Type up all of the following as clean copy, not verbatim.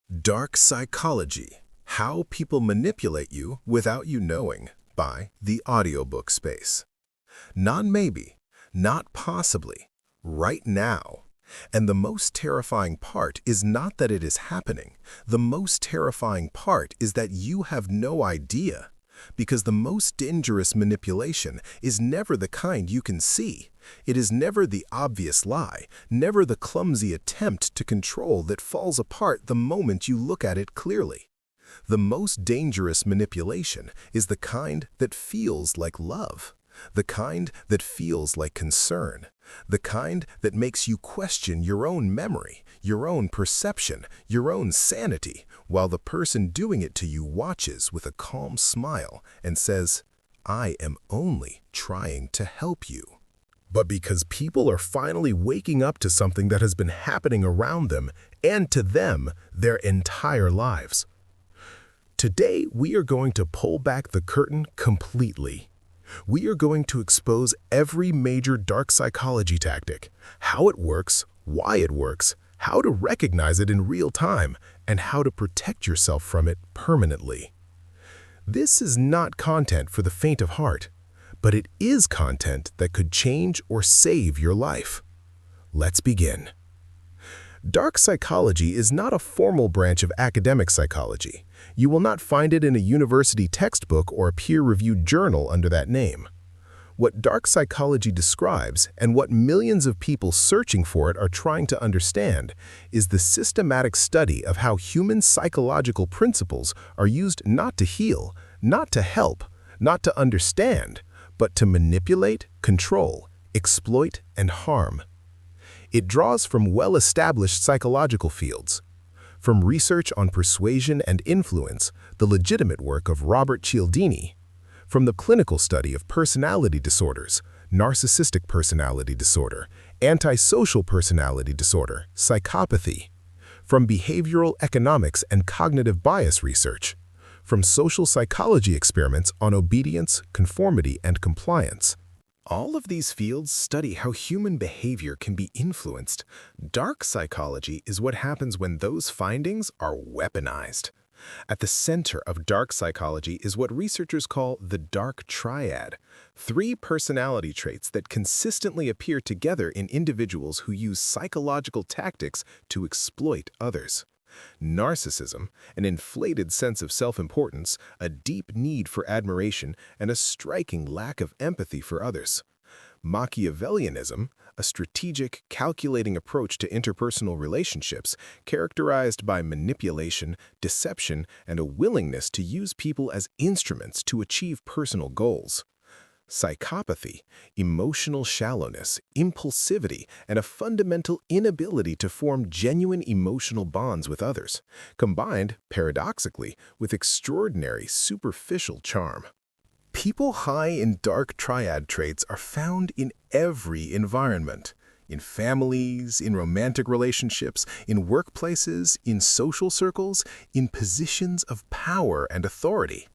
Dark Psychology: How People Manipulate You Without You Knowing by the Audiobook Space. Not maybe, not possibly, right now. And the most terrifying part is not that it is happening. The most terrifying part is that you have no idea. Because the most dangerous manipulation is never the kind you can see. It is never the obvious lie, never the clumsy attempt to control that falls apart the moment you look at it clearly. The most dangerous manipulation is the kind that feels like love, the kind that feels like concern, the kind that makes you question your own memory, your own perception, your own sanity, while the person doing it to you watches with a calm smile and says, "I am only trying to help you." But because people are finally waking up to something that has been happening around them and to them their entire lives. Today, we are going to pull back the curtain completely. We are going to expose every major dark psychology tactic, how it works, why it works, how to recognize it in real time, and how to protect yourself from it permanently. This is not content for the faint of heart, but it is content that could change or save your life. Let's begin. Dark psychology is not a formal branch of academic psychology. You will not find it in a university textbook or a peer-reviewed journal under that name. What dark psychology describes, and what millions of people searching for it are trying to understand, is the systematic study of how human psychological principles are used not to heal, not to help, not to understand, but to manipulate, control, exploit, and harm. It draws from well-established psychological fields. From research on persuasion and influence, the legitimate work of Robert Cialdini, from the clinical study of personality disorders, narcissistic personality disorder, antisocial personality disorder, psychopathy, from behavioral economics and cognitive bias research, from social psychology experiments on obedience, conformity, and compliance. All of these fields study how human behavior can be influenced. Dark psychology is what happens when those findings are weaponized. At the center of dark psychology is what researchers call the dark triad, three personality traits that consistently appear together in individuals who use psychological tactics to exploit others. Narcissism, an inflated sense of self-importance, a deep need for admiration, and a striking lack of empathy for others. Machiavellianism, a strategic, calculating approach to interpersonal relationships characterized by manipulation, deception, and a willingness to use people as instruments to achieve personal goals. Psychopathy, emotional shallowness, impulsivity, and a fundamental inability to form genuine emotional bonds with others, combined, paradoxically, with extraordinary superficial charm. People high in dark triad traits are found in every environment. In families, in romantic relationships, in workplaces, in social circles, in positions of power and authority.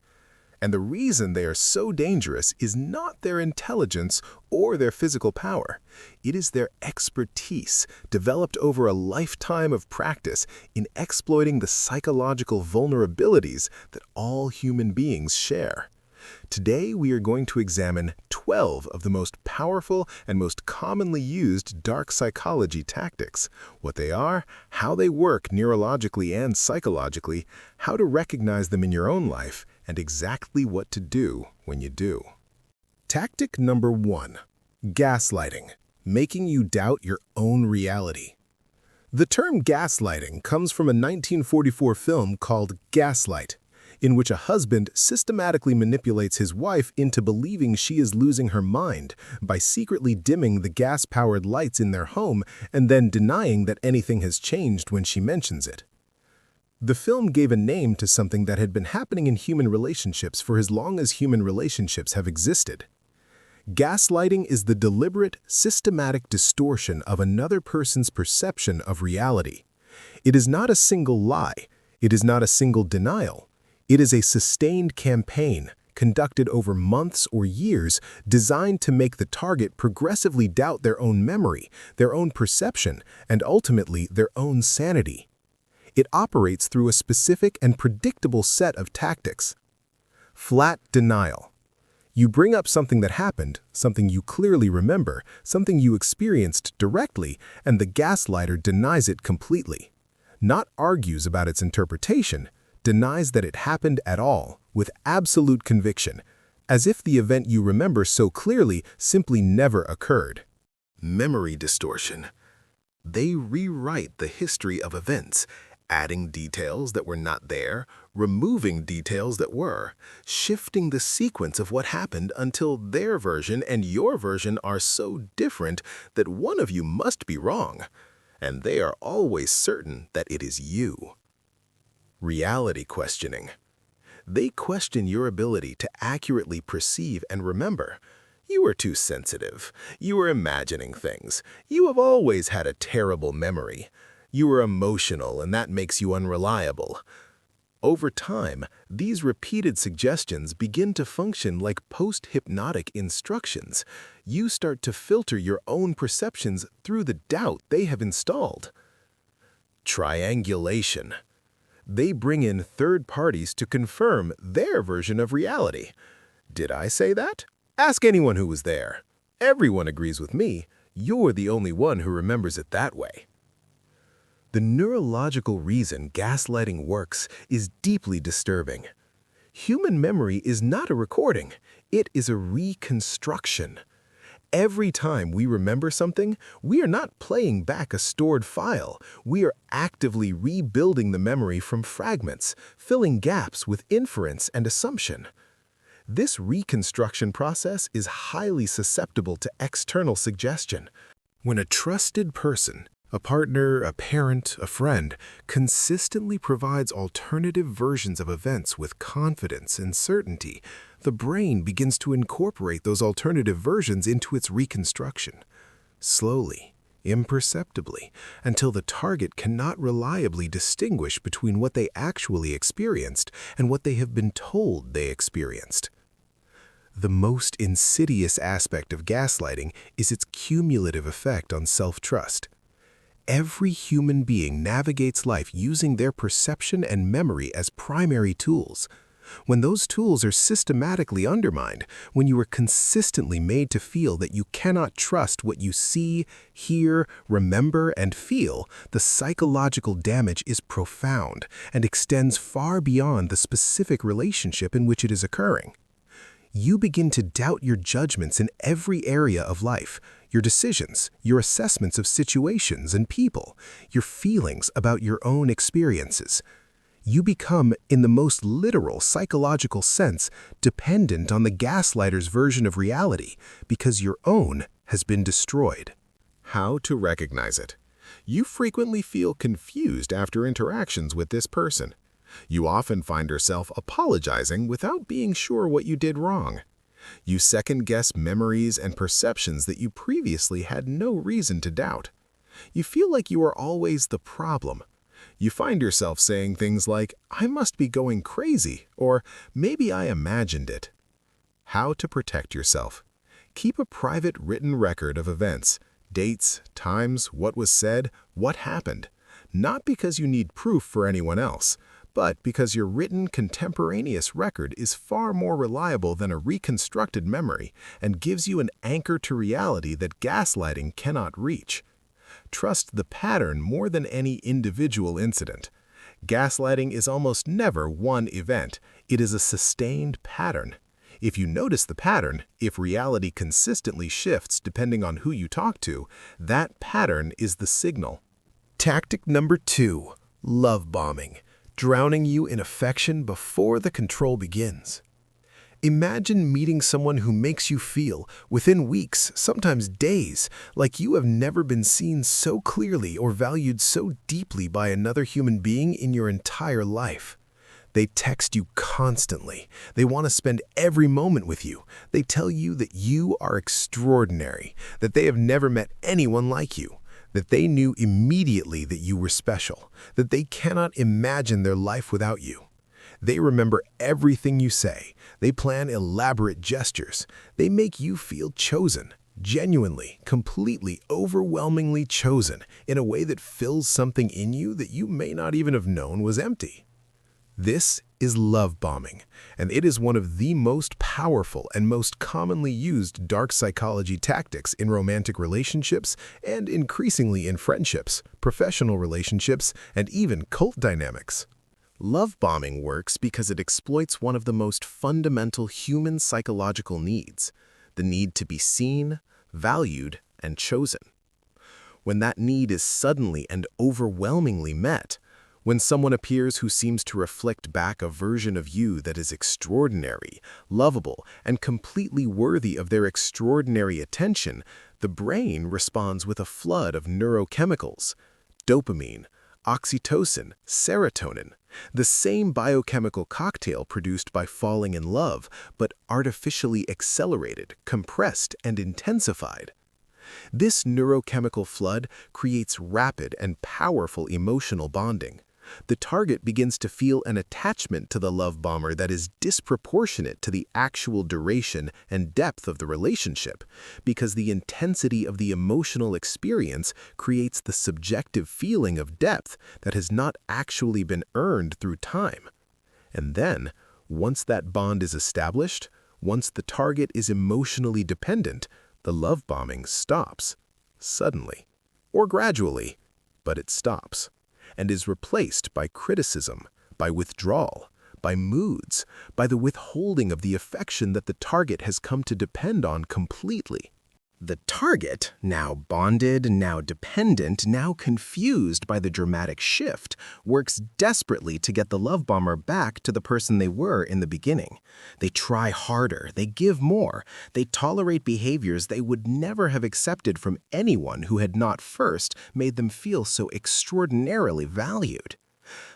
And the reason they are so dangerous is not their intelligence or their physical power. It is their expertise, developed over a lifetime of practice in exploiting the psychological vulnerabilities that all human beings share. Today, we are going to examine 12 of the most powerful and most commonly used dark psychology tactics, what they are, how they work neurologically and psychologically, how to recognize them in your own life, and exactly what to do when you do. Tactic number 1. Gaslighting, making you doubt your own reality. The term gaslighting comes from a 1944 film called Gaslight, in which a husband systematically manipulates his wife into believing she is losing her mind by secretly dimming the gas-powered lights in their home and then denying that anything has changed when she mentions it. The film gave a name to something that had been happening in human relationships for as long as human relationships have existed. Gaslighting is the deliberate, systematic distortion of another person's perception of reality. It is not a single lie. It is not a single denial. It is a sustained campaign, conducted over months or years, designed to make the target progressively doubt their own memory, their own perception, and ultimately their own sanity. It operates through a specific and predictable set of tactics. Flat denial. You bring up something that happened, something you clearly remember, something you experienced directly, and the gaslighter denies it completely. Not argues about its interpretation, denies that it happened at all, with absolute conviction, as if the event you remember so clearly simply never occurred. Memory distortion. They rewrite the history of events, adding details that were not there, removing details that were, shifting the sequence of what happened until their version and your version are so different that one of you must be wrong, and they are always certain that it is you. Reality questioning. They question your ability to accurately perceive and remember. You are too sensitive. You are imagining things. You have always had a terrible memory. You are emotional, and that makes you unreliable. Over time, these repeated suggestions begin to function like post-hypnotic instructions. You start to filter your own perceptions through the doubt they have installed. Triangulation. They bring in third parties to confirm their version of reality. Did I say that? Ask anyone who was there. Everyone agrees with me. You're the only one who remembers it that way. The neurological reason gaslighting works is deeply disturbing. Human memory is not a recording. It is a reconstruction. Every time we remember something, we are not playing back a stored file. We are actively rebuilding the memory from fragments, filling gaps with inference and assumption. This reconstruction process is highly susceptible to external suggestion. When a trusted person, a partner, a parent, a friend, consistently provides alternative versions of events with confidence and certainty, the brain begins to incorporate those alternative versions into its reconstruction. Slowly, imperceptibly, until the target cannot reliably distinguish between what they actually experienced and what they have been told they experienced. The most insidious aspect of gaslighting is its cumulative effect on self-trust. Every human being navigates life using their perception and memory as primary tools. When those tools are systematically undermined, when you are consistently made to feel that you cannot trust what you see, hear, remember, and feel, the psychological damage is profound and extends far beyond the specific relationship in which it is occurring. You begin to doubt your judgments in every area of life, your decisions, your assessments of situations and people, your feelings about your own experiences. You become, in the most literal psychological sense, dependent on the gaslighter's version of reality because your own has been destroyed. How to recognize it? You frequently feel confused after interactions with this person. You often find yourself apologizing without being sure what you did wrong. You second-guess memories and perceptions that you previously had no reason to doubt. You feel like you are always the problem. You find yourself saying things like, "I must be going crazy," or "maybe I imagined it." How to protect yourself? Keep a private written record of events, dates, times, what was said, what happened. Not because you need proof for anyone else, but because your written contemporaneous record is far more reliable than a reconstructed memory and gives you an anchor to reality that gaslighting cannot reach. Trust the pattern more than any individual incident. Gaslighting is almost never one event. It is a sustained pattern. If you notice the pattern, if reality consistently shifts depending on who you talk to, that pattern is the signal. Tactic number 2, love bombing. Drowning you in affection before the control begins. Imagine meeting someone who makes you feel, within weeks, sometimes days, like you have never been seen so clearly or valued so deeply by another human being in your entire life. They text you constantly. They want to spend every moment with you. They tell you that you are extraordinary, that they have never met anyone like you, that they knew immediately that you were special, that they cannot imagine their life without you. They remember everything you say. They plan elaborate gestures. They make you feel chosen, Genuinely, completely, overwhelmingly chosen in a way that fills something in you that you may not even have known was empty. This is love bombing, and it is one of the most powerful and most commonly used dark psychology tactics in romantic relationships and increasingly in friendships, professional relationships, and even cult dynamics. Love bombing works because it exploits one of the most fundamental human psychological needs, the need to be seen, valued, and chosen. When that need is suddenly and overwhelmingly met, when someone appears who seems to reflect back a version of you that is extraordinary, lovable, and completely worthy of their extraordinary attention, the brain responds with a flood of neurochemicals, dopamine, oxytocin, serotonin, the same biochemical cocktail produced by falling in love, but artificially accelerated, compressed, and intensified. This neurochemical flood creates rapid and powerful emotional bonding. The target begins to feel an attachment to the love bomber that is disproportionate to the actual duration and depth of the relationship, because the intensity of the emotional experience creates the subjective feeling of depth that has not actually been earned through time. And then, once that bond is established, once the target is emotionally dependent, the love bombing stops, suddenly, or gradually, but it stops, and is replaced by criticism, by withdrawal, by moods, by the withholding of the affection that the target has come to depend on completely. The target, now bonded, now dependent, now confused by the dramatic shift, works desperately to get the love bomber back to the person they were in the beginning. They try harder, they give more, they tolerate behaviors they would never have accepted from anyone who had not first made them feel so extraordinarily valued.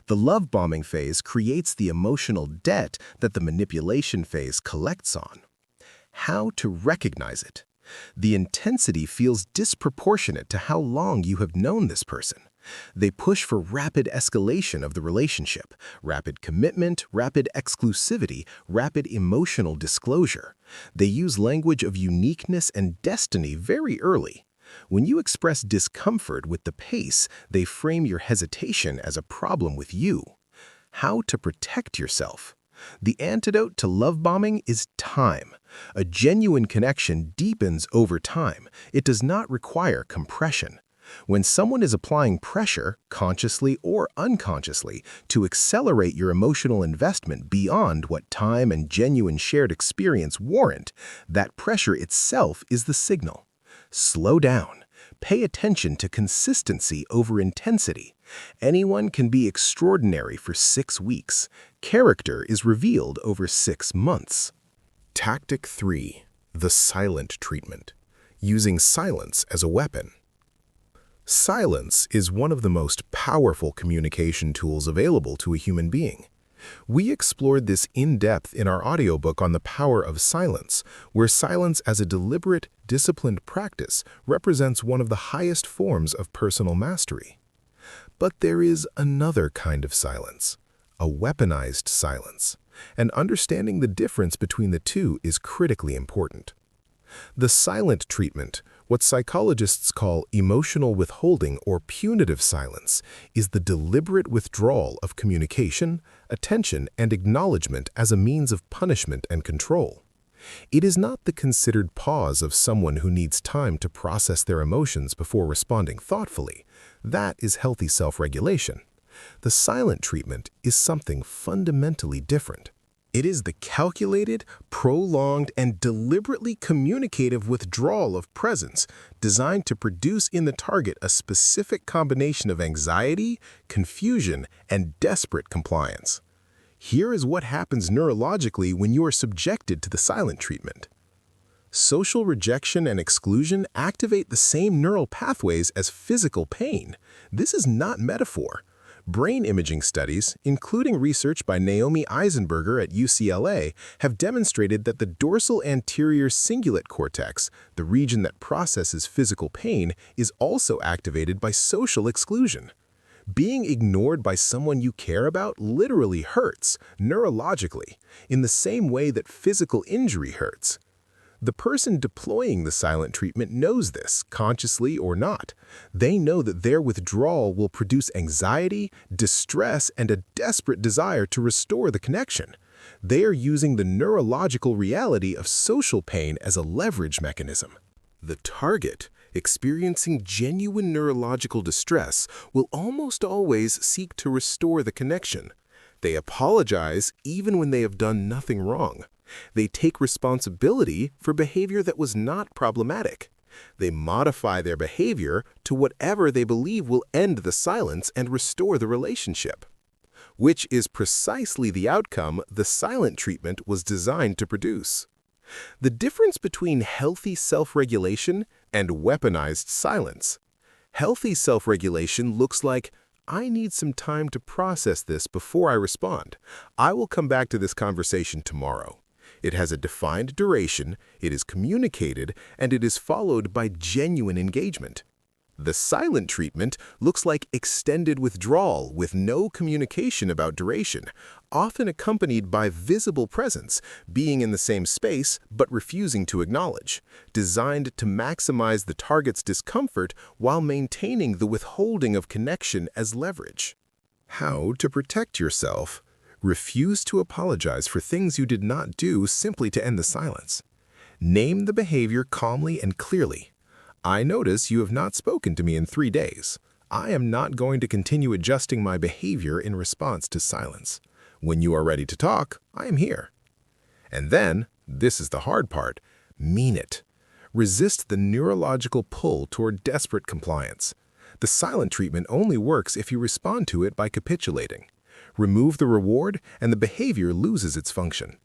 The love bombing phase creates the emotional debt that the manipulation phase collects on. How to recognize it? The intensity feels disproportionate to how long you have known this person. They push for rapid escalation of the relationship, rapid commitment, rapid exclusivity, rapid emotional disclosure. They use language of uniqueness and destiny very early. When you express discomfort with the pace, they frame your hesitation as a problem with you. How to protect yourself? The antidote to love bombing is time. A genuine connection deepens over time. It does not require compression. When someone is applying pressure, consciously or unconsciously, to accelerate your emotional investment beyond what time and genuine shared experience warrant, that pressure itself is the signal. Slow down. Pay attention to consistency over intensity. Anyone can be extraordinary for 6 weeks. Character is revealed over 6 months. Tactic 3. The silent treatment. Using silence as a weapon. Silence is one of the most powerful communication tools available to a human being. We explored this in depth in our audiobook on the power of silence, where silence as a deliberate, disciplined practice represents one of the highest forms of personal mastery. But there is another kind of silence, a weaponized silence, and understanding the difference between the two is critically important. The silent treatment, what psychologists call emotional withholding or punitive silence, is the deliberate withdrawal of communication, attention, and acknowledgement as a means of punishment and control. It is not the considered pause of someone who needs time to process their emotions before responding thoughtfully. That is healthy self-regulation. The silent treatment is something fundamentally different. It is the calculated, prolonged, and deliberately communicative withdrawal of presence designed to produce in the target a specific combination of anxiety, confusion, and desperate compliance. Here is what happens neurologically when you are subjected to the silent treatment. Social rejection and exclusion activate the same neural pathways as physical pain. This is not metaphor. Brain imaging studies, including research by Naomi Eisenberger at UCLA, have demonstrated that the dorsal anterior cingulate cortex, the region that processes physical pain, is also activated by social exclusion. Being ignored by someone you care about literally hurts, neurologically, in the same way that physical injury hurts. The person deploying the silent treatment knows this, consciously or not. They know that their withdrawal will produce anxiety, distress, and a desperate desire to restore the connection. They are using the neurological reality of social pain as a leverage mechanism. The target, experiencing genuine neurological distress, will almost always seek to restore the connection. They apologize even when they have done nothing wrong. They take responsibility for behavior that was not problematic. They modify their behavior to whatever they believe will end the silence and restore the relationship, which is precisely the outcome the silent treatment was designed to produce. The difference between healthy self-regulation and weaponized silence. Healthy self-regulation looks like, I need some time to process this before I respond. I will come back to this conversation tomorrow. It has a defined duration, it is communicated, and it is followed by genuine engagement. The silent treatment looks like extended withdrawal with no communication about duration, often accompanied by visible presence, being in the same space but refusing to acknowledge, designed to maximize the target's discomfort while maintaining the withholding of connection as leverage. How to protect yourself? Refuse to apologize for things you did not do simply to end the silence. Name the behavior calmly and clearly. I notice you have not spoken to me in 3 days. I am not going to continue adjusting my behavior in response to silence. When you are ready to talk, I am here. And then, this is the hard part, mean it. Resist the neurological pull toward desperate compliance. The silent treatment only works if you respond to it by capitulating. Remove the reward, and the behavior loses its function.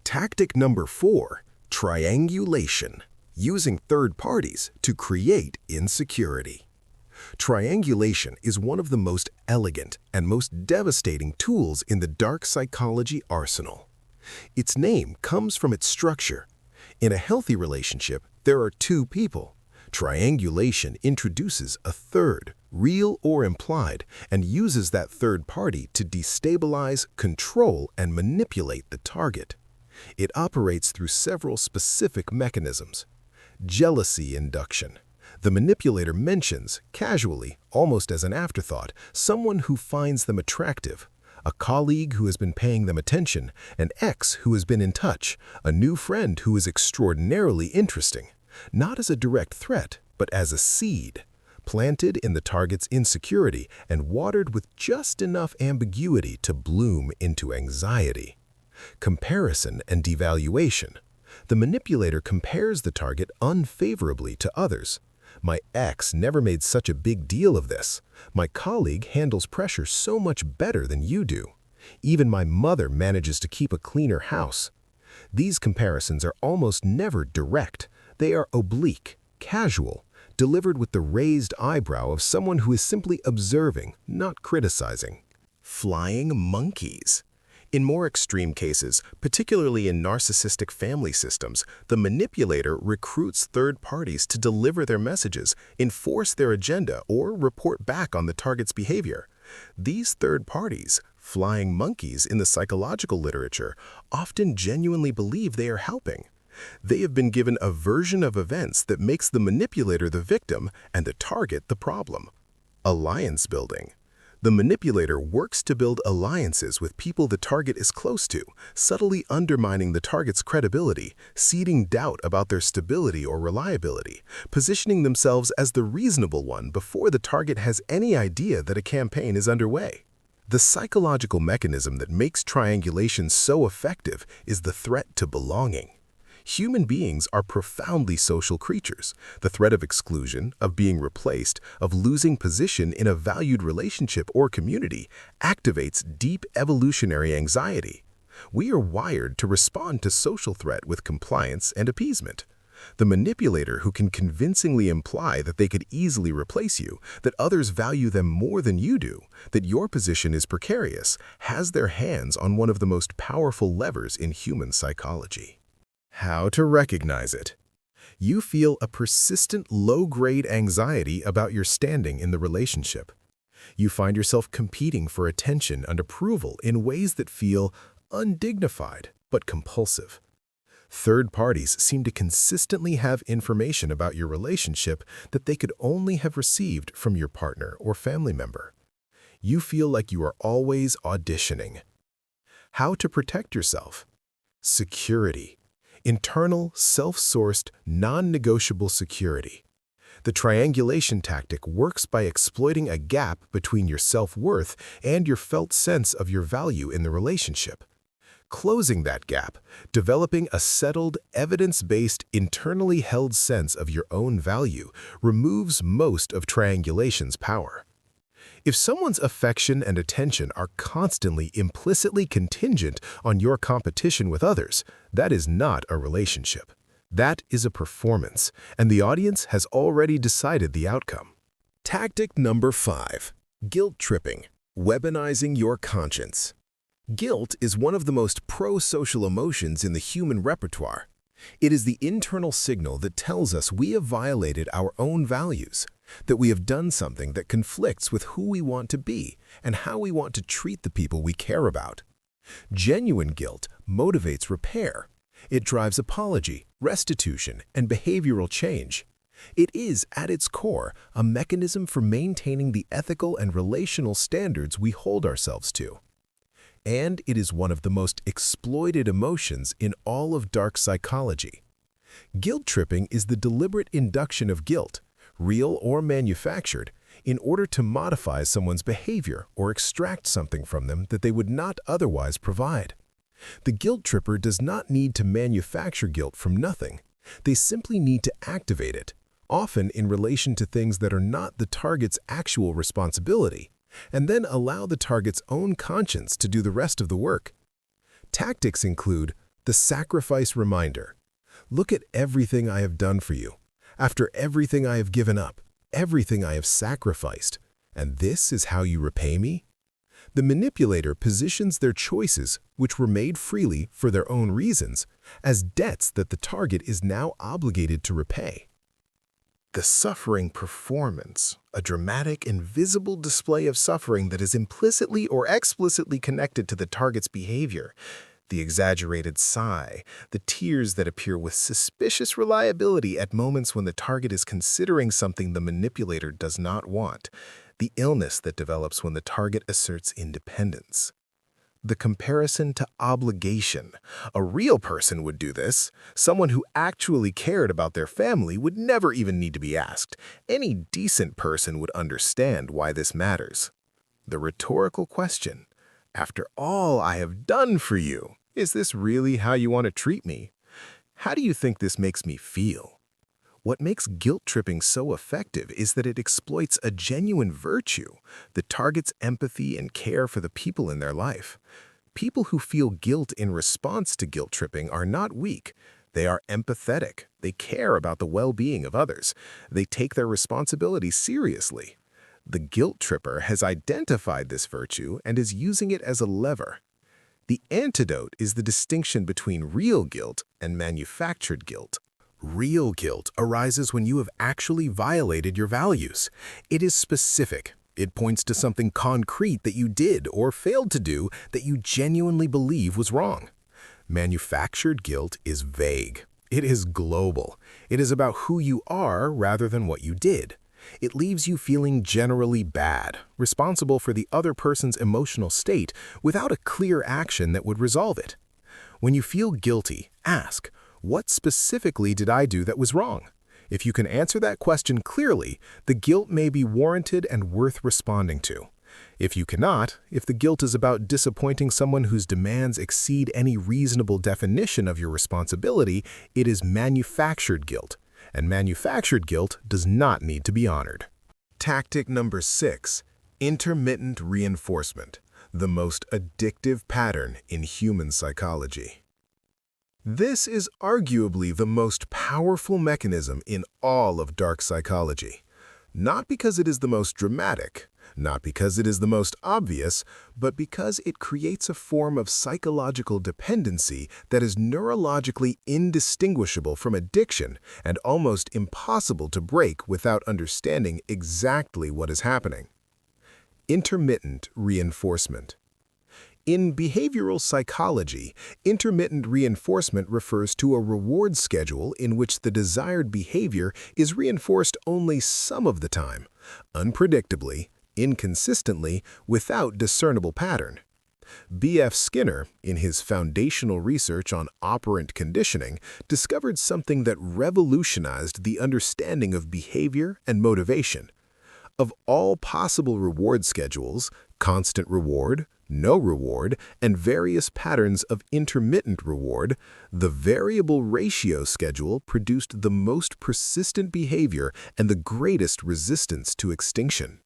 Tactic number 4, triangulation. Using third parties to create insecurity. Triangulation is one of the most elegant and most devastating tools in the dark psychology arsenal. Its name comes from its structure. In a healthy relationship, there are 2 people. Triangulation introduces a third, real or implied, and uses that third party to destabilize, control, and manipulate the target. It operates through several specific mechanisms. Jealousy induction. The manipulator mentions, casually, almost as an afterthought, someone who finds them attractive, a colleague who has been paying them attention, an ex who has been in touch, a new friend who is extraordinarily interesting, not as a direct threat, but as a seed, planted in the target's insecurity and watered with just enough ambiguity to bloom into anxiety. Comparison and devaluation. The manipulator compares the target unfavorably to others. My ex never made such a big deal of this. My colleague handles pressure so much better than you do. Even my mother manages to keep a cleaner house. These comparisons are almost never direct. They are oblique, casual, delivered with the raised eyebrow of someone who is simply observing, not criticizing. Flying monkeys. In more extreme cases, particularly in narcissistic family systems, the manipulator recruits third parties to deliver their messages, enforce their agenda, or report back on the target's behavior. These third parties, flying monkeys in the psychological literature, often genuinely believe they are helping. They have been given a version of events that makes the manipulator the victim and the target the problem. Alliance building. The manipulator works to build alliances with people the target is close to, subtly undermining the target's credibility, seeding doubt about their stability or reliability, positioning themselves as the reasonable one before the target has any idea that a campaign is underway. The psychological mechanism that makes triangulation so effective is the threat to belonging. Human beings are profoundly social creatures. The threat of exclusion, of being replaced, of losing position in a valued relationship or community activates deep evolutionary anxiety. We are wired to respond to social threat with compliance and appeasement. The manipulator who can convincingly imply that they could easily replace you, that others value them more than you do, that your position is precarious, has their hands on one of the most powerful levers in human psychology. How to recognize it. You feel a persistent low-grade anxiety about your standing in the relationship. You find yourself competing for attention and approval in ways that feel undignified but compulsive. Third parties seem to consistently have information about your relationship that they could only have received from your partner or family member. You feel like you are always auditioning. How to protect yourself? Security. Internal, self-sourced, non-negotiable security. The triangulation tactic works by exploiting a gap between your self-worth and your felt sense of your value in the relationship. Closing that gap, developing a settled, evidence-based, internally held sense of your own value, removes most of triangulation's power. If someone's affection and attention are constantly implicitly contingent on your competition with others, that is not a relationship. That is a performance, and the audience has already decided the outcome. Tactic number 5. Guilt tripping. Weaponizing your conscience. Guilt is one of the most pro-social emotions in the human repertoire. It is the internal signal that tells us we have violated our own values, that we have done something that conflicts with who we want to be and how we want to treat the people we care about. Genuine guilt motivates repair. It drives apology, restitution, and behavioral change. It is, at its core, a mechanism for maintaining the ethical and relational standards we hold ourselves to. And it is one of the most exploited emotions in all of dark psychology. Guilt tripping is the deliberate induction of guilt, real or manufactured, in order to modify someone's behavior or extract something from them that they would not otherwise provide. The guilt tripper does not need to manufacture guilt from nothing. They simply need to activate it, often in relation to things that are not the target's actual responsibility, and then allow the target's own conscience to do the rest of the work. Tactics include the sacrifice reminder. Look at everything I have done for you. After everything I have given up, everything I have sacrificed, and this is how you repay me? The manipulator positions their choices, which were made freely for their own reasons, as debts that the target is now obligated to repay. The suffering performance, a dramatic and visible display of suffering that is implicitly or explicitly connected to the target's behavior. The exaggerated sigh, the tears that appear with suspicious reliability at moments when the target is considering something the manipulator does not want. The illness that develops when the target asserts independence. The comparison to obligation. A real person would do this. Someone who actually cared about their family would never even need to be asked. Any decent person would understand why this matters. The rhetorical question. After all I have done for you, is this really how you want to treat me? How do you think this makes me feel? What makes guilt tripping so effective is that it exploits a genuine virtue, the target's empathy and care for the people in their life. People who feel guilt in response to guilt tripping are not weak. They are empathetic. They care about the well-being of others. They take their responsibility seriously. The guilt tripper has identified this virtue and is using it as a lever. The antidote is the distinction between real guilt and manufactured guilt. Real guilt arises when you have actually violated your values. It is specific. It points to something concrete that you did or failed to do that you genuinely believe was wrong. Manufactured guilt is vague. It is global. It is about who you are rather than what you did. It leaves you feeling generally bad, responsible for the other person's emotional state without a clear action that would resolve it. When you feel guilty, ask, what specifically did I do that was wrong? If you can answer that question clearly, the guilt may be warranted and worth responding to. If you cannot, if the guilt is about disappointing someone whose demands exceed any reasonable definition of your responsibility, it is manufactured guilt, and manufactured guilt does not need to be honored. Tactic number 6, intermittent reinforcement, the most addictive pattern in human psychology. This is arguably the most powerful mechanism in all of dark psychology. Not because it is the most dramatic, not because it is the most obvious, but because it creates a form of psychological dependency that is neurologically indistinguishable from addiction and almost impossible to break without understanding exactly what is happening. Intermittent reinforcement. In behavioral psychology, intermittent reinforcement refers to a reward schedule in which the desired behavior is reinforced only some of the time, unpredictably, inconsistently, without discernible pattern. B.F. Skinner, in his foundational research on operant conditioning, discovered something that revolutionized the understanding of behavior and motivation. Of all possible reward schedules, constant reward, no reward, and various patterns of intermittent reward, the variable ratio schedule produced the most persistent behavior and the greatest resistance to extinction.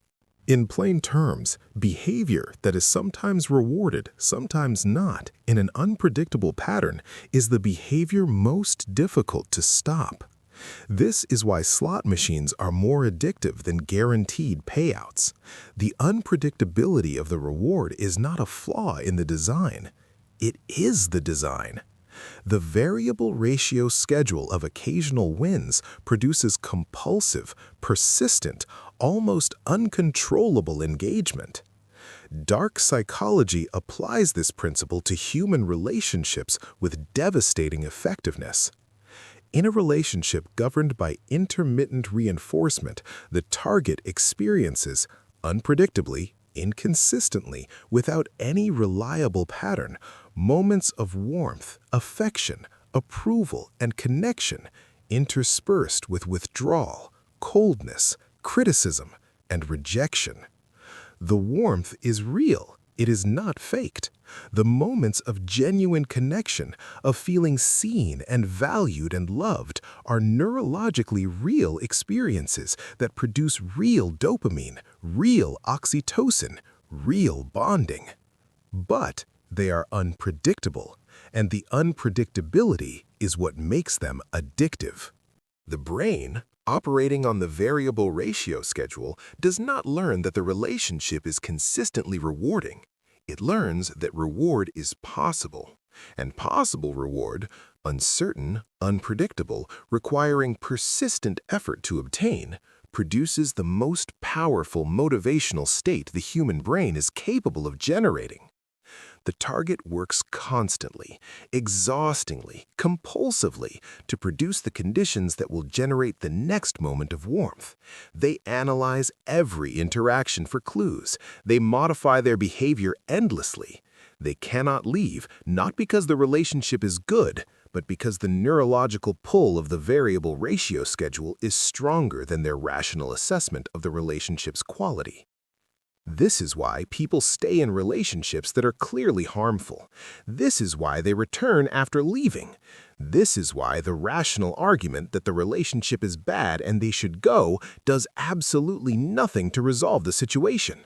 In plain terms, behavior that is sometimes rewarded, sometimes not, in an unpredictable pattern is the behavior most difficult to stop. This is why slot machines are more addictive than guaranteed payouts. The unpredictability of the reward is not a flaw in the design. It is the design. The variable ratio schedule of occasional wins produces compulsive, persistent, almost uncontrollable engagement. Dark psychology applies this principle to human relationships with devastating effectiveness. In a relationship governed by intermittent reinforcement, the target experiences, unpredictably, inconsistently, without any reliable pattern, moments of warmth, affection, approval, and connection, interspersed with withdrawal, coldness, criticism, and rejection. The warmth is real. It is not faked. The moments of genuine connection, of feeling seen and valued and loved, are neurologically real experiences that produce real dopamine, real oxytocin, real bonding. But they are unpredictable, and the unpredictability is what makes them addictive. The brain, operating on the variable ratio schedule, does not learn that the relationship is consistently rewarding. It learns that reward is possible, and possible reward, uncertain, unpredictable, requiring persistent effort to obtain, produces the most powerful motivational state the human brain is capable of generating. The target works constantly, exhaustingly, compulsively to produce the conditions that will generate the next moment of warmth. They analyze every interaction for clues. They modify their behavior endlessly. They cannot leave, not because the relationship is good, but because the neurological pull of the variable ratio schedule is stronger than their rational assessment of the relationship's quality. This is why people stay in relationships that are clearly harmful. This is why they return after leaving. This is why the rational argument that the relationship is bad and they should go does absolutely nothing to resolve the situation.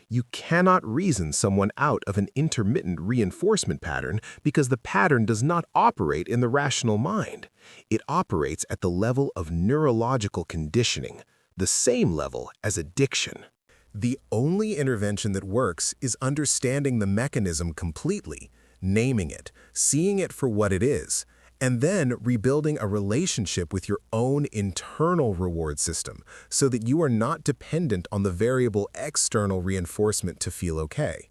You cannot reason someone out of an intermittent reinforcement pattern because the pattern does not operate in the rational mind. It operates at the level of neurological conditioning, the same level as addiction. The only intervention that works is understanding the mechanism completely, naming it, seeing it for what it is, and then rebuilding a relationship with your own internal reward system so that you are not dependent on the variable external reinforcement to feel okay.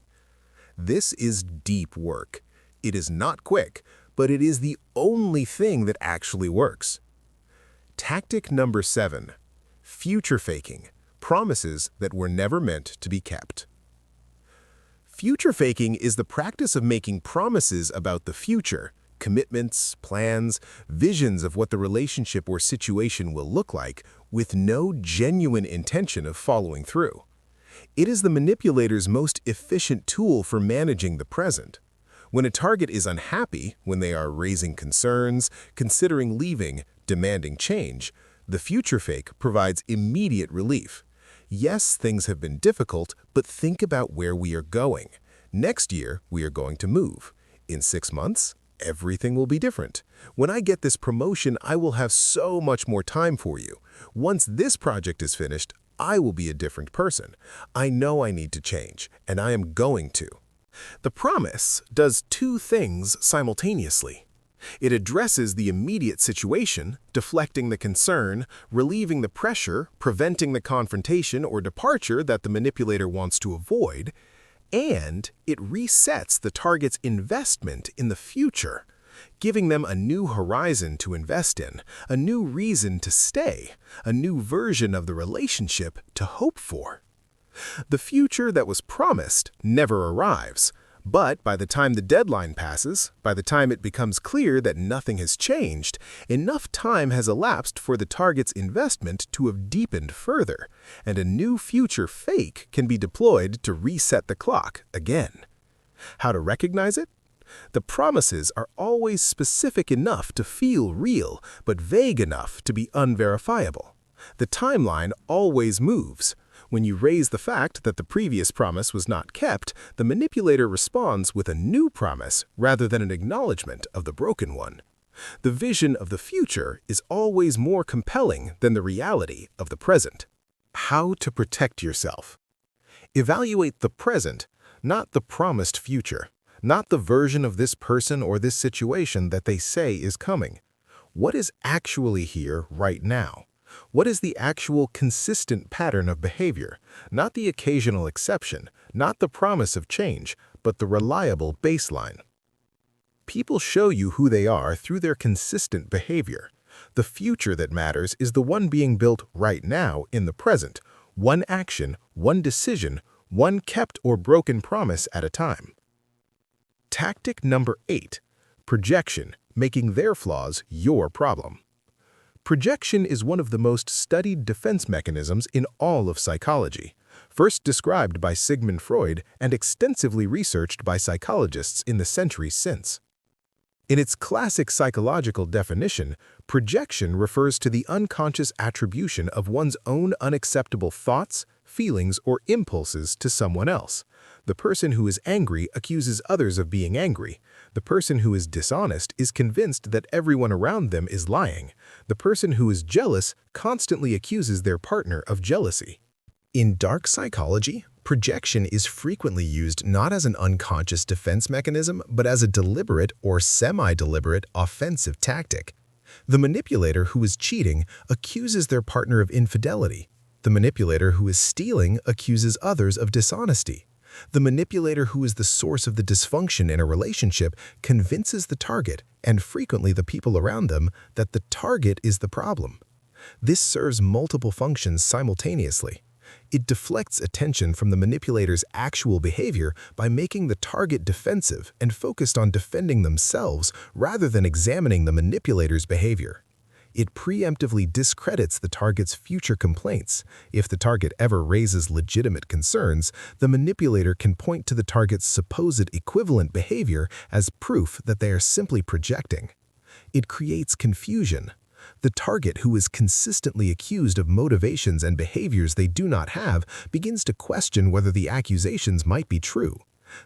This is deep work. It is not quick, but it is the only thing that actually works. Tactic number 7, future faking. Promises that were never meant to be kept. Future faking is the practice of making promises about the future, commitments, plans, visions of what the relationship or situation will look like, with no genuine intention of following through. It is the manipulator's most efficient tool for managing the present. When a target is unhappy, when they are raising concerns, considering leaving, demanding change, the future fake provides immediate relief. Yes, things have been difficult, but think about where we are going. Next year, we are going to move. In 6 months, everything will be different. When I get this promotion, I will have so much more time for you. Once this project is finished, I will be a different person. I know I need to change, and I am going to. The promise does 2 things simultaneously. It addresses the immediate situation, deflecting the concern, relieving the pressure, preventing the confrontation or departure that the manipulator wants to avoid, And it resets the target's investment in the future, giving them a new horizon to invest in, a new reason to stay, a new version of the relationship to hope for. The future that was promised never arrives, but by the time the deadline passes, by the time it becomes clear that nothing has changed, enough time has elapsed for the target's investment to have deepened further, and a new future fake can be deployed to reset the clock again. How to recognize it? The promises are always specific enough to feel real, but vague enough to be unverifiable. The timeline always moves. When you raise the fact that the previous promise was not kept, the manipulator responds with a new promise rather than an acknowledgement of the broken one. The vision of the future is always more compelling than the reality of the present. How to protect yourself? Evaluate the present, not the promised future, not the version of this person or this situation that they say is coming. What is actually here right now? What is the actual consistent pattern of behavior, not the occasional exception, not the promise of change, but the reliable baseline? People show you who they are through their consistent behavior. The future that matters is the one being built right now in the present, one action, one decision, one kept or broken promise at a time. Tactic number 8, projection, making their flaws your problem. Projection is one of the most studied defense mechanisms in all of psychology, first described by Sigmund Freud and extensively researched by psychologists in the centuries since. In its classic psychological definition, projection refers to the unconscious attribution of one's own unacceptable thoughts, feelings, or impulses to someone else. The person who is angry accuses others of being angry. The person who is dishonest is convinced that everyone around them is lying. The person who is jealous constantly accuses their partner of jealousy. In dark psychology, projection is frequently used not as an unconscious defense mechanism, but as a deliberate or semi-deliberate offensive tactic. The manipulator who is cheating accuses their partner of infidelity. The manipulator who is stealing accuses others of dishonesty. The manipulator who is the source of the dysfunction in a relationship convinces the target, and frequently the people around them, that the target is the problem. This serves multiple functions simultaneously. It deflects attention from the manipulator's actual behavior by making the target defensive and focused on defending themselves rather than examining the manipulator's behavior. It preemptively discredits the target's future complaints. If the target ever raises legitimate concerns, the manipulator can point to the target's supposed equivalent behavior as proof that they are simply projecting. It creates confusion. The target, who is consistently accused of motivations and behaviors they do not have, begins to question whether the accusations might be true.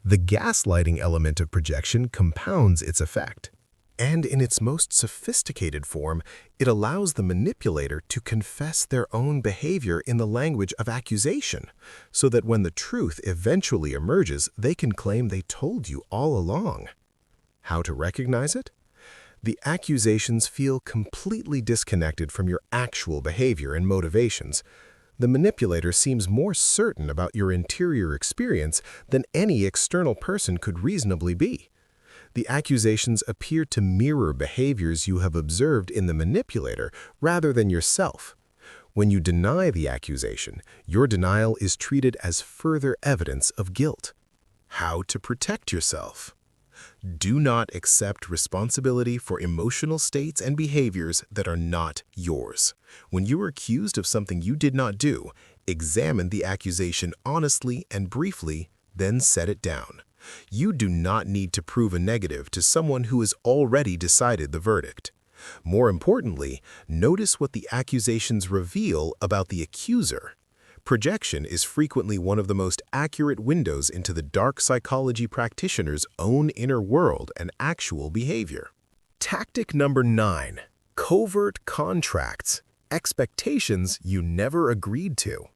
The gaslighting element of projection compounds its effect. And in its most sophisticated form, it allows the manipulator to confess their own behavior in the language of accusation, so that when the truth eventually emerges, they can claim they told you all along. How to recognize it? The accusations feel completely disconnected from your actual behavior and motivations. The manipulator seems more certain about your interior experience than any external person could reasonably be. The accusations appear to mirror behaviors you have observed in the manipulator rather than yourself. When you deny the accusation, your denial is treated as further evidence of guilt. How to protect yourself? Do not accept responsibility for emotional states and behaviors that are not yours. When you are accused of something you did not do, examine the accusation honestly and briefly, then set it down. You do not need to prove a negative to someone who has already decided the verdict. More importantly, notice what the accusations reveal about the accuser. Projection is frequently one of the most accurate windows into the dark psychology practitioner's own inner world and actual behavior. Tactic number 9, covert contracts, expectations you never agreed to.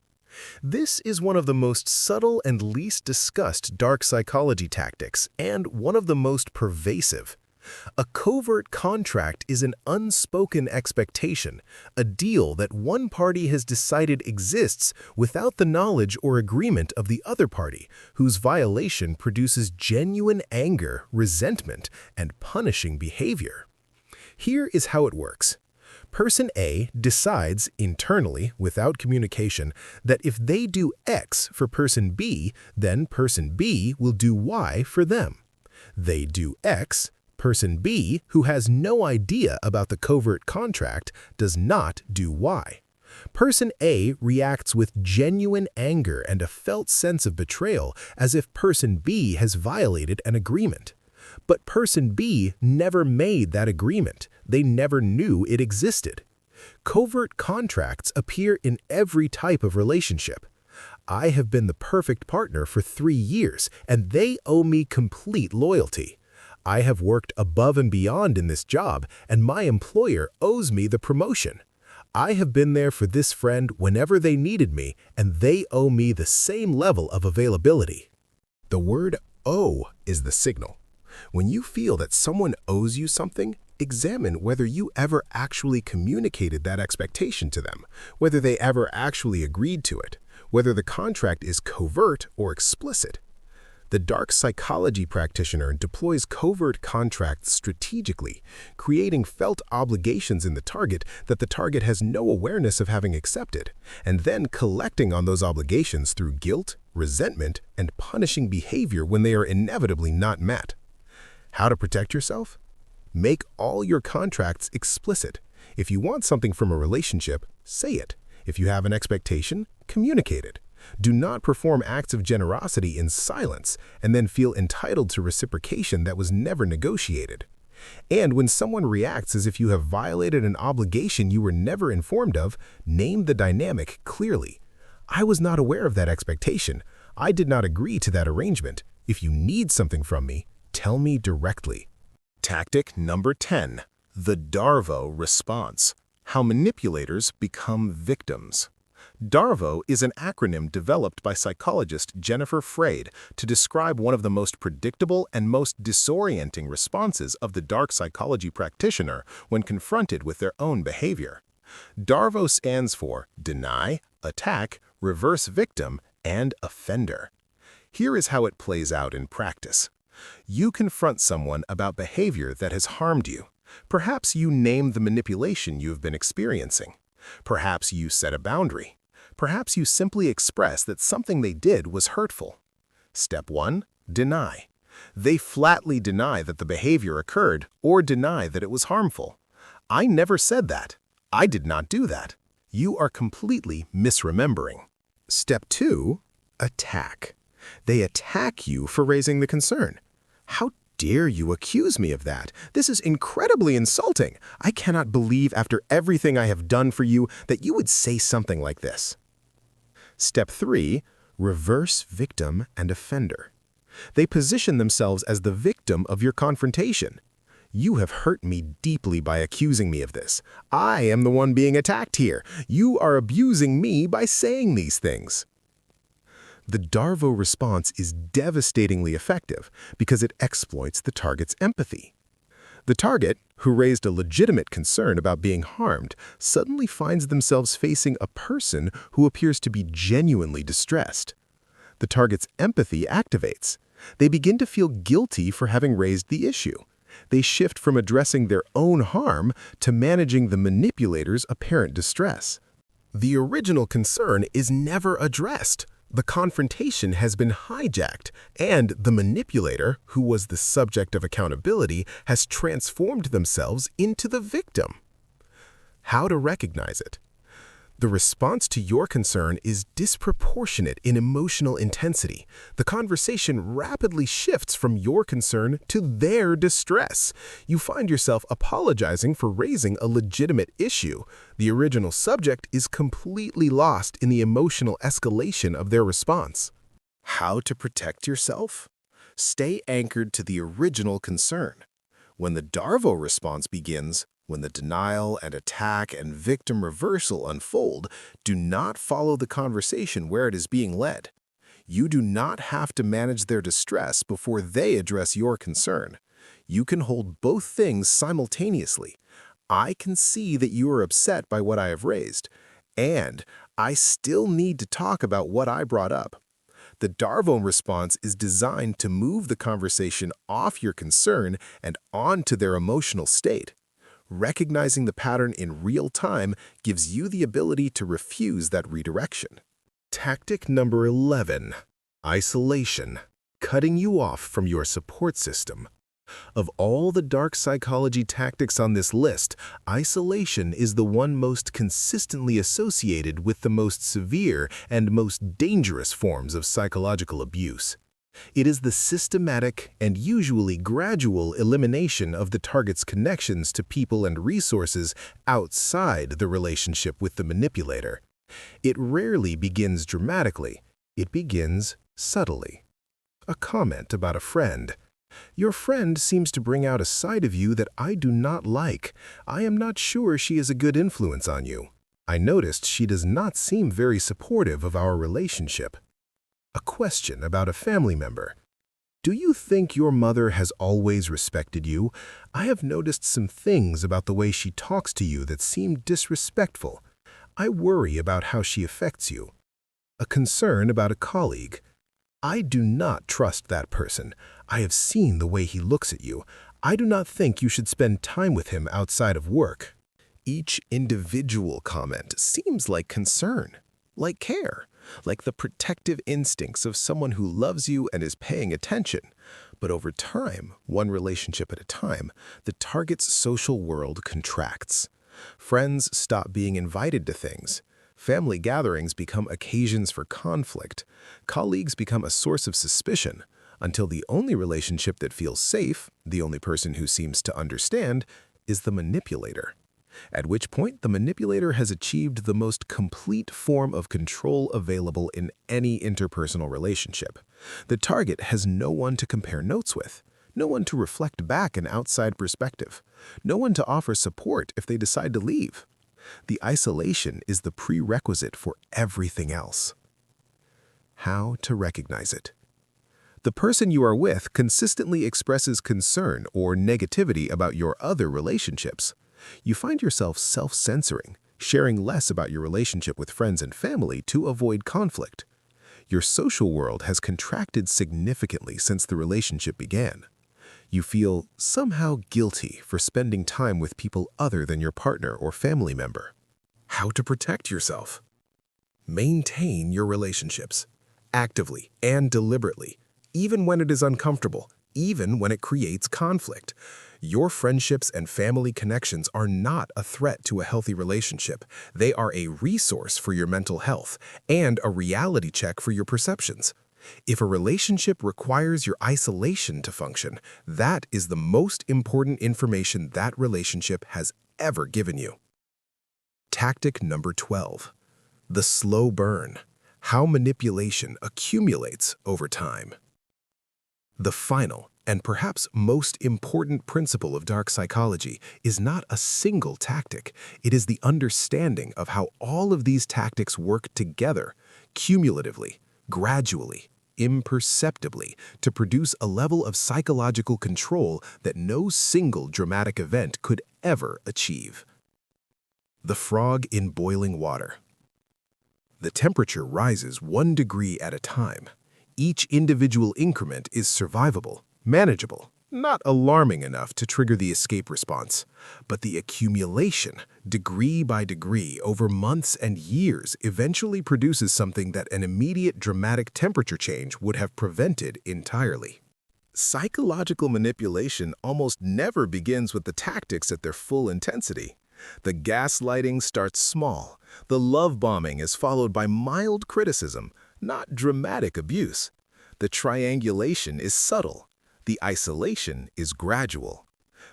This is one of the most subtle and least discussed dark psychology tactics, and one of the most pervasive. A covert contract is an unspoken expectation, a deal that one party has decided exists without the knowledge or agreement of the other party, whose violation produces genuine anger, resentment, and punishing behavior. Here is how it works. Person A decides internally, without communication, that if they do X for person B, then person B will do Y for them. They do X. Person B, who has no idea about the covert contract, does not do Y. Person A reacts with genuine anger and a felt sense of betrayal, as if person B has violated an agreement. But person B never made that agreement. They never knew it existed. Covert contracts appear in every type of relationship. I have been the perfect partner for 3 years, and they owe me complete loyalty. I have worked above and beyond in this job, and my employer owes me the promotion. I have been there for this friend whenever they needed me, and they owe me the same level of availability. The word owe is the signal. When you feel that someone owes you something, examine whether you ever actually communicated that expectation to them, whether they ever actually agreed to it, whether the contract is covert or explicit. The dark psychology practitioner deploys covert contracts strategically, creating felt obligations in the target that the target has no awareness of having accepted, and then collecting on those obligations through guilt, resentment, and punishing behavior when they are inevitably not met. How to protect yourself? Make all your contracts explicit. If you want something from a relationship, say it. If you have an expectation, communicate it. Do not perform acts of generosity in silence and then feel entitled to reciprocation that was never negotiated. And when someone reacts as if you have violated an obligation you were never informed of, name the dynamic clearly. I was not aware of that expectation. I did not agree to that arrangement. If you need something from me, tell me directly. Tactic number 10. The DARVO response. How manipulators become victims. DARVO is an acronym developed by psychologist Jennifer Freyd to describe one of the most predictable and most disorienting responses of the dark psychology practitioner when confronted with their own behavior. DARVO stands for deny, attack, reverse victim, and offender. Here is how it plays out in practice. You confront someone about behavior that has harmed you. Perhaps you name the manipulation you have been experiencing. Perhaps you set a boundary. Perhaps you simply express that something they did was hurtful. Step 1. Deny. They flatly deny that the behavior occurred or deny that it was harmful. I never said that. I did not do that. You are completely misremembering. Step 2. Attack. They attack you for raising the concern. How dare you accuse me of that? This is incredibly insulting. I cannot believe after everything I have done for you that you would say something like this. Step 3. Reverse victim and offender. They position themselves as the victim of your confrontation. You have hurt me deeply by accusing me of this. I am the one being attacked here. You are abusing me by saying these things. The DARVO response is devastatingly effective because it exploits the target's empathy. The target, who raised a legitimate concern about being harmed, suddenly finds themselves facing a person who appears to be genuinely distressed. The target's empathy activates. They begin to feel guilty for having raised the issue. They shift from addressing their own harm to managing the manipulator's apparent distress. The original concern is never addressed. The confrontation has been hijacked, and the manipulator, who was the subject of accountability, has transformed themselves into the victim. How to recognize it? The response to your concern is disproportionate in emotional intensity. The conversation rapidly shifts from your concern to their distress. You find yourself apologizing for raising a legitimate issue. The original subject is completely lost in the emotional escalation of their response. How to protect yourself? Stay anchored to the original concern. When the DARVO response begins, when the denial and attack and victim reversal unfold, do not follow the conversation where it is being led. You do not have to manage their distress before they address your concern. You can hold both things simultaneously. I can see that you are upset by what I have raised, and I still need to talk about what I brought up. The Darvo response is designed to move the conversation off your concern and onto their emotional state. Recognizing the pattern in real time gives you the ability to refuse that redirection. Tactic number 11. Isolation. Cutting you off from your support system. Of all the dark psychology tactics on this list, isolation is the one most consistently associated with the most severe and most dangerous forms of psychological abuse. It is the systematic and usually gradual elimination of the target's connections to people and resources outside the relationship with the manipulator. It rarely begins dramatically. It begins subtly. A comment about a friend. Your friend seems to bring out a side of you that I do not like. I am not sure she is a good influence on you. I noticed she does not seem very supportive of our relationship. A question about a family member. Do you think your mother has always respected you? I have noticed some things about the way she talks to you that seem disrespectful. I worry about how she affects you. A concern about a colleague. I do not trust that person. I have seen the way he looks at you. I do not think you should spend time with him outside of work. Each individual comment seems like concern, like care, like the protective instincts of someone who loves you and is paying attention. But over time, one relationship at a time, the target's social world contracts. Friends stop being invited to things. Family gatherings become occasions for conflict. Colleagues become a source of suspicion, until the only relationship that feels safe, the only person who seems to understand, is the manipulator. At which point the manipulator has achieved the most complete form of control available in any interpersonal relationship. The target has no one to compare notes with, no one to reflect back an outside perspective, no one to offer support if they decide to leave. The isolation is the prerequisite for everything else. How to recognize it. The person you are with consistently expresses concern or negativity about your other relationships. You find yourself self-censoring, sharing less about your relationship with friends and family to avoid conflict. Your social world has contracted significantly since the relationship began. You feel somehow guilty for spending time with people other than your partner or family member. How to protect yourself. Maintain your relationships, actively and deliberately, even when it is uncomfortable, even when it creates conflict. Your friendships and family connections are not a threat to a healthy relationship. They are a resource for your mental health and a reality check for your perceptions. If a relationship requires your isolation to function, that is the most important information that relationship has ever given you. Tactic number 12. The slow burn. How manipulation accumulates over time. The final and perhaps most important principle of dark psychology is not a single tactic. It is the understanding of how all of these tactics work together, cumulatively, gradually, imperceptibly, to produce a level of psychological control that no single dramatic event could ever achieve. The frog in boiling water. The temperature rises 1 degree at a time. Each individual increment is survivable, manageable, not alarming enough to trigger the escape response. But the accumulation, degree by degree, over months and years, eventually produces something that an immediate dramatic temperature change would have prevented entirely. Psychological manipulation almost never begins with the tactics at their full intensity. The gaslighting starts small. The love bombing is followed by mild criticism, not dramatic abuse. The triangulation is subtle. The isolation is gradual.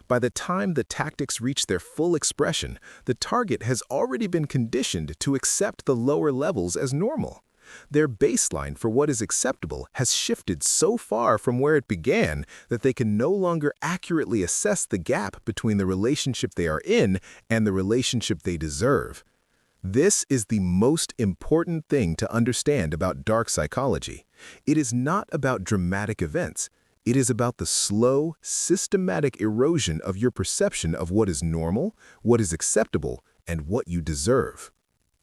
By the time the tactics reach their full expression, the target has already been conditioned to accept the lower levels as normal. Their baseline for what is acceptable has shifted so far from where it began that they can no longer accurately assess the gap between the relationship they are in and the relationship they deserve. This is the most important thing to understand about dark psychology. It is not about dramatic events. It is about the slow, systematic erosion of your perception of what is normal, what is acceptable, and what you deserve.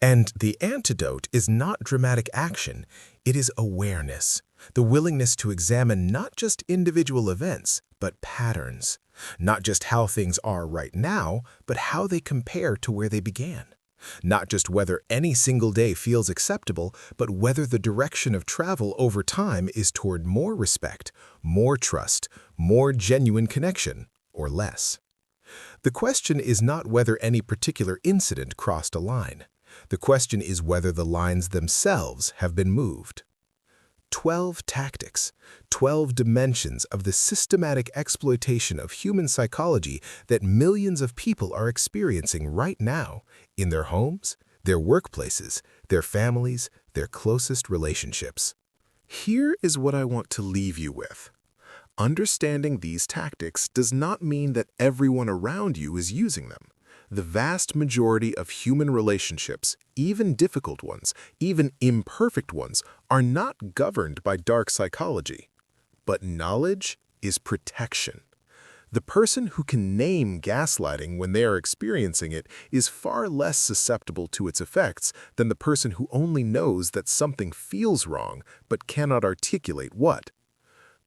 And the antidote is not dramatic action, it is awareness, the willingness to examine not just individual events, but patterns. Not just how things are right now, but how they compare to where they began. Not just whether any single day feels acceptable, but whether the direction of travel over time is toward more respect, more trust, more genuine connection, or less. The question is not whether any particular incident crossed a line. The question is whether the lines themselves have been moved. 12 tactics, 12 dimensions of the systematic exploitation of human psychology that millions of people are experiencing right now in their homes, their workplaces, their families, their closest relationships. Here is what I want to leave you with. Understanding these tactics does not mean that everyone around you is using them. The vast majority of human relationships, even difficult ones, even imperfect ones, are not governed by dark psychology. But knowledge is protection. The person who can name gaslighting when they are experiencing it is far less susceptible to its effects than the person who only knows that something feels wrong but cannot articulate what.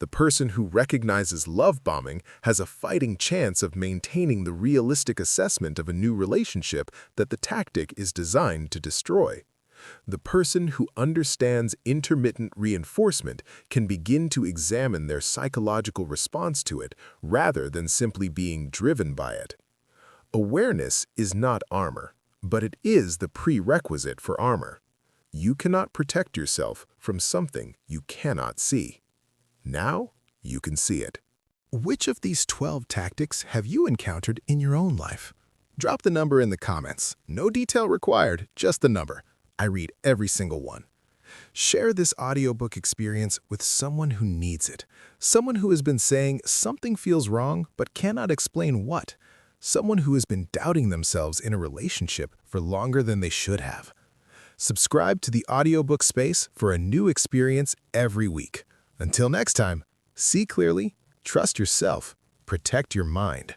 The person who recognizes love bombing has a fighting chance of maintaining the realistic assessment of a new relationship that the tactic is designed to destroy. The person who understands intermittent reinforcement can begin to examine their psychological response to it rather than simply being driven by it. Awareness is not armor, but it is the prerequisite for armor. You cannot protect yourself from something you cannot see. Now, you can see it. Which of these 12 tactics have you encountered in your own life? Drop the number in the comments. No detail required, just the number. I read every single one. Share this audiobook experience with someone who needs it. Someone who has been saying something feels wrong but cannot explain what. Someone who has been doubting themselves in a relationship for longer than they should have. Subscribe to the audiobook space for a new experience every week. Until next time, see clearly, trust yourself, protect your mind.